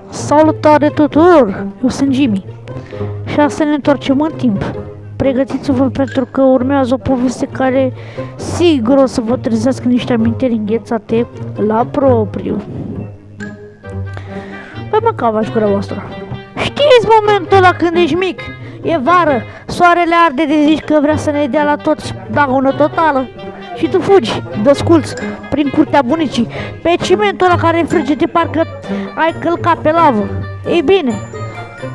Salutare tuturor! Eu sunt Jimmy și asta ne întoarcem în timp. Pregătiți-vă pentru că urmează o poveste care sigur o să vă trezească niște amintiri înghețate la propriu. Păi mă, cavași gura voastră. Știți momentul ăla când ești mic? E vară, soarele arde de zici că vrea să ne dea la toți daună totală. Și tu fugi, dăsculți, prin curtea bunicii, pe cimentul ăla care frige de parcă ai călcat pe lavă. Ei bine,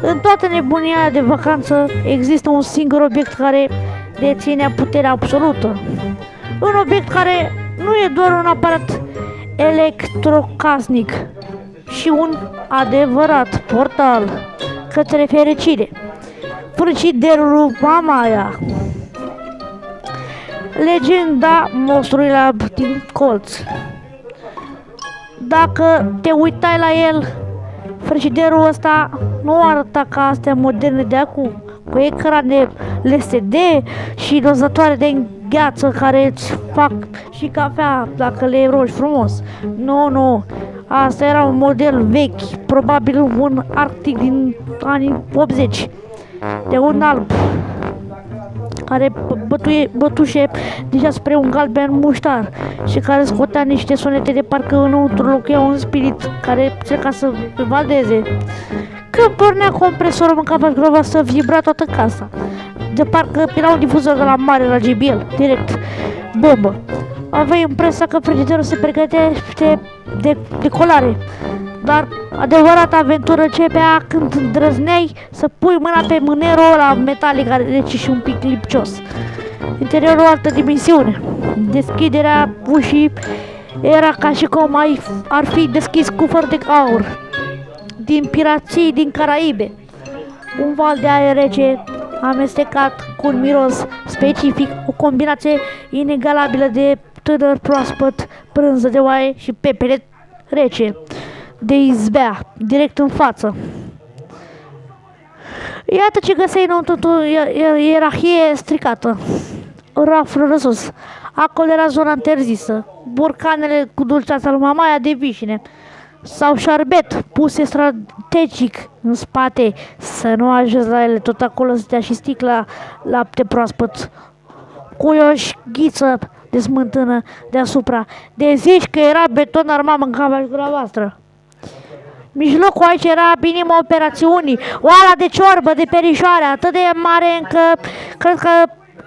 în toată nebunia aia de vacanță există un singur obiect care deține puterea absolută. Un obiect care nu e doar un aparat electrocasnic și un adevărat portal către fericire. Frigiderul Mamaia. Legenda monstrului lab din colț. Dacă te uitai la el, frigiderul ăsta nu arăta ca astea moderne de acum, cu ecrane LCD și dozatoare de îngheață care îți fac și cafea dacă le rogi frumos. Nu, asta era un model vechi, probabil un Arctic din anii 80, de un alb care bătușe deja spre un galben muștar și care scotea niște sunete de parcă înăuntru locuia un spirit care încerca să evadeze. Când pornea compresorul, mâncava grova să vibra toată casa, de parcă era un difuzor de la mare la JBL, direct bombă. Aveai impresia că frigiderul se pregătește de decolare, dar adevărata aventură începea când îndrăzneai să pui mâna pe mânerul ăla metalic rece și un pic lipcios. Interiorul o altă dimensiune. Deschiderea ușii era ca și cum ar fi deschis cufăr de aur din pirații din Caraibe. Un val de aer rece amestecat cu un miros specific, o combinație inegalabilă de tânăr proaspăt, brânză de oaie și pepere rece de izbea, direct în față. Iată ce găseai înăuntru, ierarhie stricată, raful răsus. Acolo era zona interzisă, borcanele cu dulceața lui Mamaia de vișine sau șarbet puse strategic în spate, să nu ajungi la ele. Tot acolo stătea și sticla lapte proaspăt cu o ghiță de smântână deasupra. De zici că era beton armat, mâncava și gura voastră. Mijlocul aici era minima operațiunii, oala de ciorbă, de perișoare, atât de mare încă cred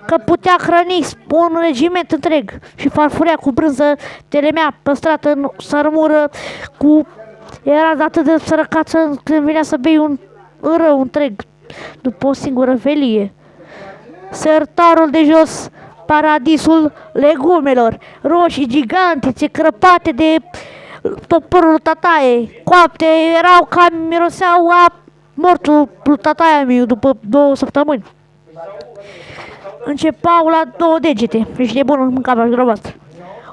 că putea hrăni un regiment întreg și farfuria cu brânză telemea păstrată în sărmură era atât de sărăcață când venea să bei un rău întreg după o singură felie. Sertarul de jos, paradisul legumelor, roșii gigantice crăpate de toporul tataie, coapte, erau ca miroseau a mortul lui tataia miu după 2 săptămâni. Începau la 2 degete, ești de bun, mâncava și grobastră.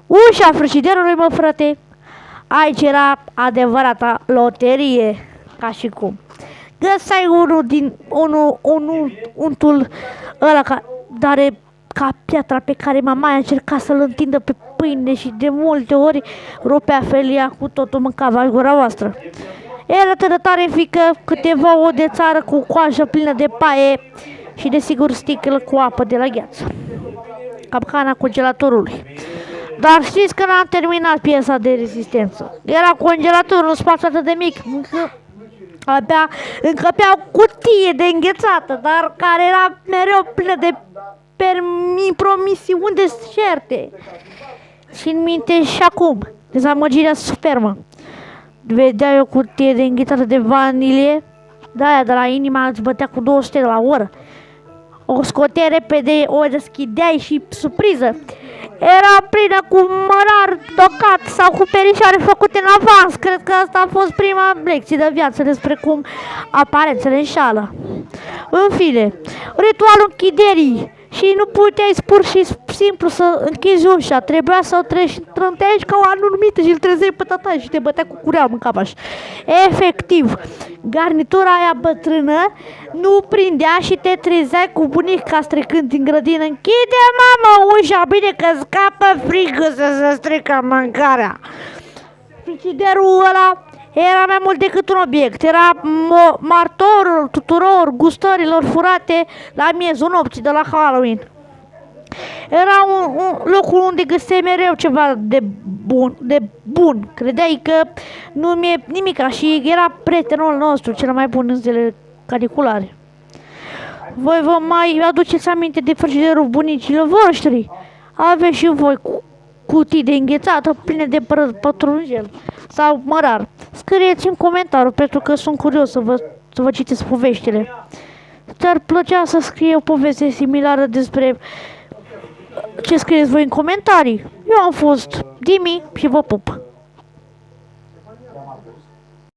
Ușa frigiderului, mă frate, aici era adevărata loterie, ca și cum. Găsai untul ăla dar ca piatra pe care mama încerca să-l întindă pe pâine și de multe ori rupea felia cu totul, mâncava și gura voastră. Era atât de tare fică câteva o de țară cu coajă plină de paie și desigur sticlă cu apă de la gheață. Capcana congelatorului. Dar știți că n-am terminat piesa de rezistență. Era congelatorul în spațiu atât de mic, abia încăpea o cutie de înghețată, dar care era mereu plină de promisiuni de șerte. Și în minte și acum, dezamăgirea supermă. Vedeai o cutie de înghețată de vanilie, de la inima îți bătea cu 200 la oră. O scoteai repede, o deschideai și surpriză. Era plină cu mărar tocat sau cu perișoare făcute în avans. Cred că asta a fost prima lecție de viață despre cum aparențele înșală. În fine, ritualul închiderii. Și nu puteai pur și simplu să închizi ușa, trebuia să o trântești ca o anumită și îl trezeai pe tata și te bătea cu cureaua în capaș. Efectiv, garnitura aia bătrână nu prindea și te trezeai cu bunica stricând din grădină. Închide, mamă, ușa, bine că scapă frigă să se strică mâncarea. Frigiderul ăla Era mai mult decât un obiect, era martorul tuturor gustărilor furate la miezul nopții de la Halloween. Era un loc unde găseai mereu ceva de bun. Credeai că nu mi-e nimica și era prietenul nostru, cel mai bun în zilele caniculare. Voi vă mai aduceți aminte de frigiderul bunicilor voștri? Aveți și voi cutii de înghețată pline de pătrunjel sau mărar. Scrieți în comentariu pentru că sunt curios să vă citesc poveștile. Ți-ar plăcea să scrie o poveste similară despre ce scrieți voi în comentarii? Eu am fost Dimi și vă pup!